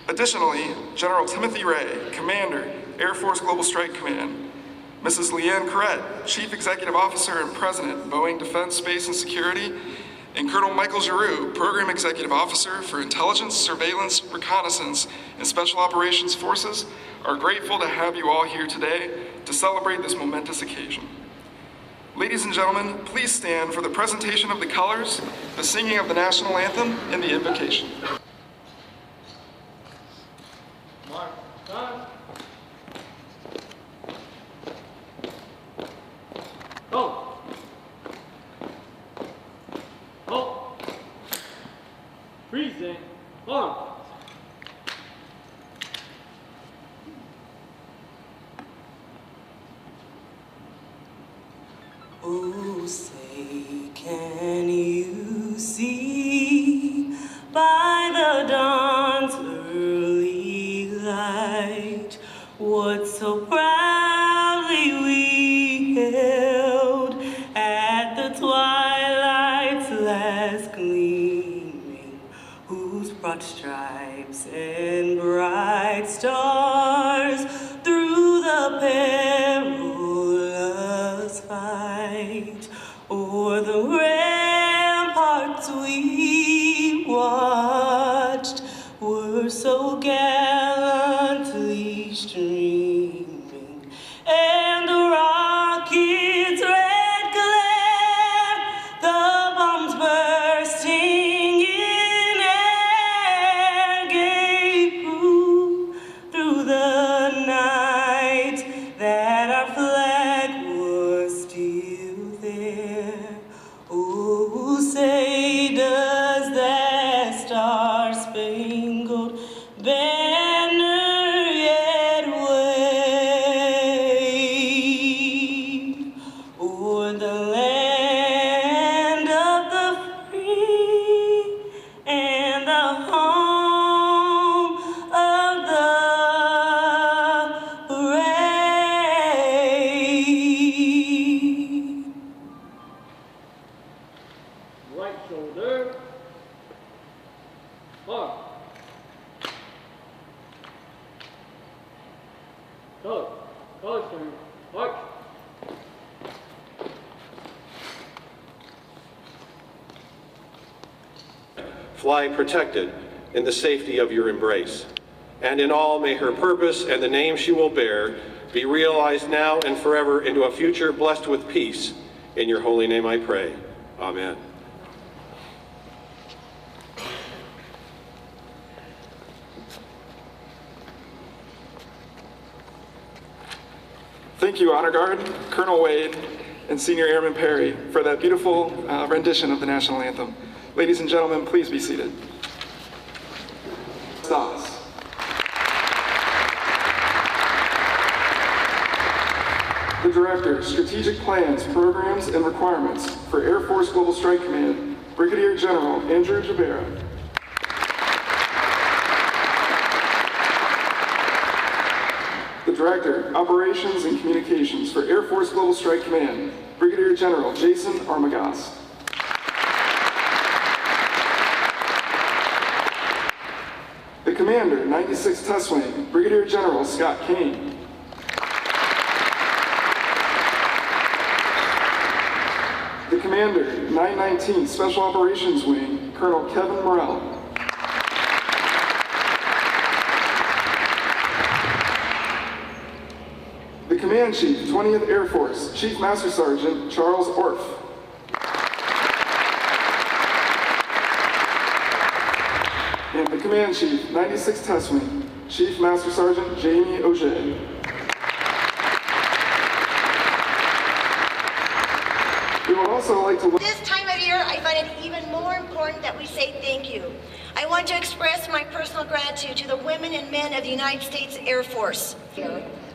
Additionally, General Timothy Ray, Commander, Air Force Global Strike Command, Mrs. Leanne Corrett, Chief Executive Officer and President, Boeing Defense, Space and Security, and Colonel Michael Giroux, Program Executive Officer for Intelligence, Surveillance, Reconnaissance, and Special Operations Forces, are grateful to have you all here today to celebrate this momentous occasion. Ladies and gentlemen, please stand for the presentation of the colors, the singing of the national anthem, and the invocation. Mark, time. Go. Halt. Freezing. On. Oh, say, can you see by the dawn's early light what so proudly we held at the twilight's last gleaming, whose broad stripes and bright stars through the perilous fight o'er the ramparts we watched were so gallantly streaming, and the rocket's red glare, the bombs bursting in air, gave proof through the night that our flag was still there. Oh, say does that star-spangled banner yet wave o'er the land of the free and the home of the brave? Right shoulder. Mark. Color. Color turn. March. Fly protected in the safety of your embrace. And in all may her purpose and the name she will bear be realized now and forever into a future blessed with peace. In your holy name I pray. Amen. Thank you, Honor Guard, Colonel Wade, and Senior Airman Perry for that beautiful rendition of the national anthem. Ladies and gentlemen, please be seated. Stops. The Director, Strategic Plans, Programs, and Requirements for Air Force Global Strike Command, Brigadier General Andrew Jabera. The Director, Operations and Communications for Air Force Global Strike Command, Brigadier General Jason Armagast. The Commander, 96th Test Wing, Brigadier General Scott Kane. The Commander, 919th Special Operations Wing, Colonel Kevin Morrell. The Command Chief, 20th Air Force, Chief Master Sergeant Charles Orff. And the Command Chief, 96th Test Wing, Chief Master Sergeant Jamie Auger. We would also like to... This time of year, I find it even more important that we say thank you. I want to express my personal gratitude to the women and men of the United States Air Force.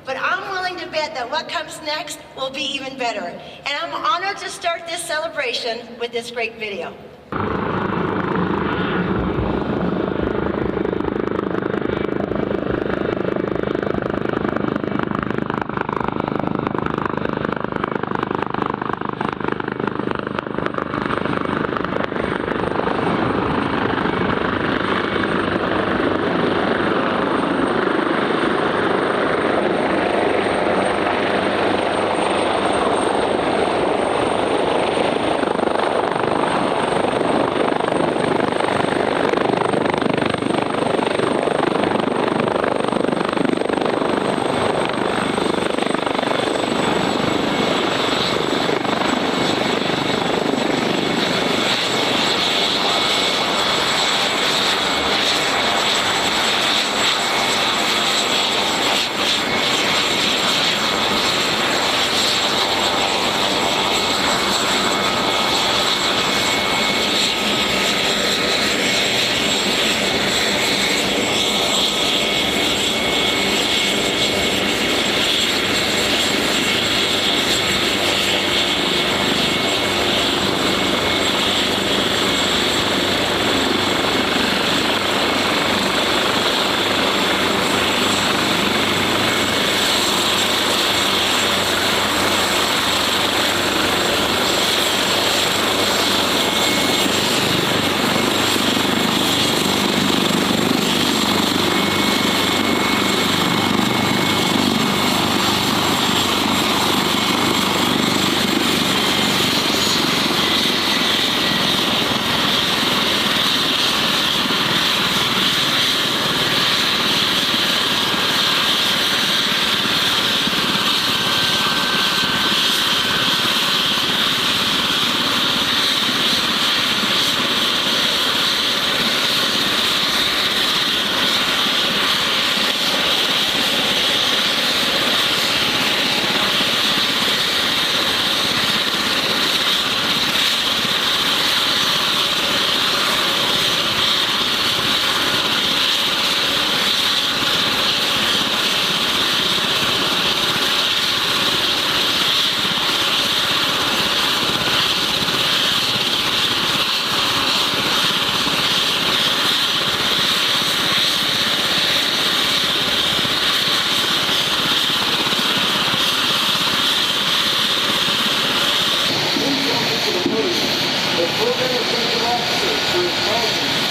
But I'm willing to bet that what comes next will be even better. And I'm honored to start this celebration with this great video.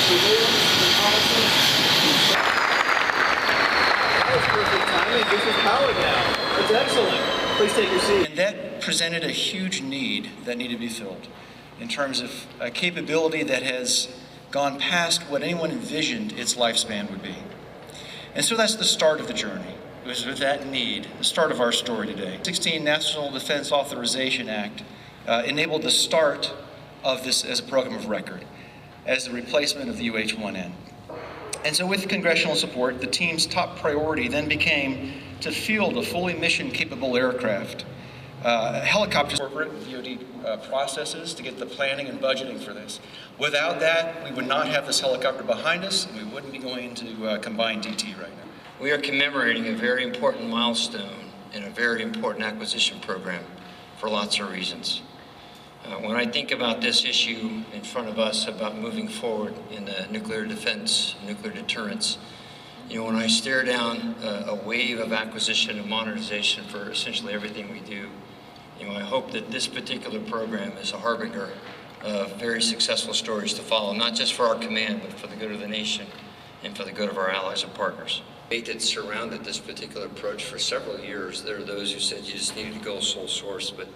That was perfect timing. This is powered now. That's excellent. Please take your seat. And that presented a huge need that needed to be filled in terms of a capability that has gone past what anyone envisioned its lifespan would be. And so that's the start of the journey. It was with that need, the start of our story today. 16 National Defense Authorization Act enabled the start of this as a program of record, as the replacement of the UH-1N. And so with congressional support, the team's top priority then became to field a fully mission-capable aircraft. Helicopters, corporate DoD processes to get the planning and budgeting for this. Without that, we would not have this helicopter behind us, and we wouldn't be going into combined DT right now. We are commemorating a very important milestone in a very important acquisition program for lots of reasons. When I think about this issue in front of us about moving forward in the nuclear defense, nuclear deterrence, when I stare down a wave of acquisition and modernization for essentially everything we do, I hope that this particular program is a harbinger of very successful stories to follow, not just for our command, but for the good of the nation and for the good of our allies and partners. That surrounded this particular approach for several years. There are those who said you just needed to go sole source, but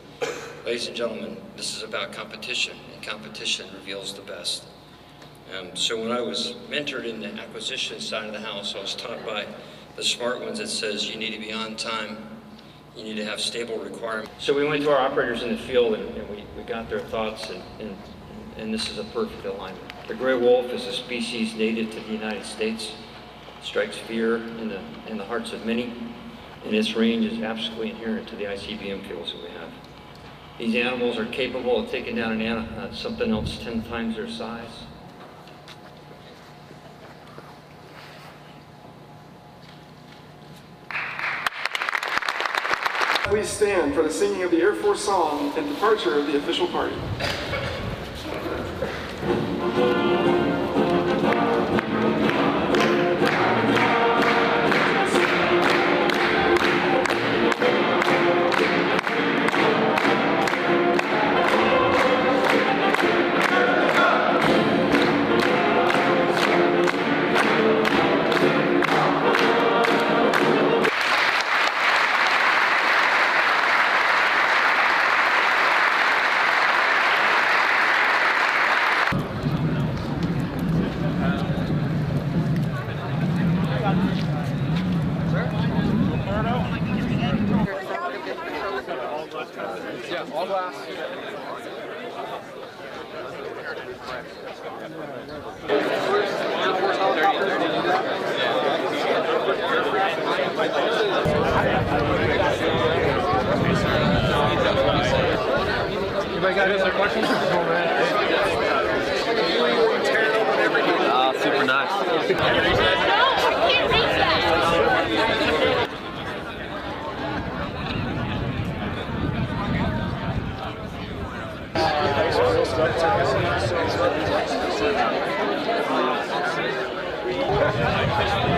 ladies and gentlemen, this is about competition, and competition reveals the best. So when I was mentored in the acquisition side of the house, I was taught by the smart ones that says you need to be on time, you need to have stable requirements. So we went to our operators in the field and we got their thoughts, and this is a perfect alignment. The gray wolf is a species native to the United States. It strikes fear in the hearts of many, and its range is absolutely inherent to the ICBM fuels that we have. These animals are capable of taking down something else 10 times their size. Please stand for the singing of the Air Force song and departure of the official party. Anybody got any other questions? Super nice. Thank you.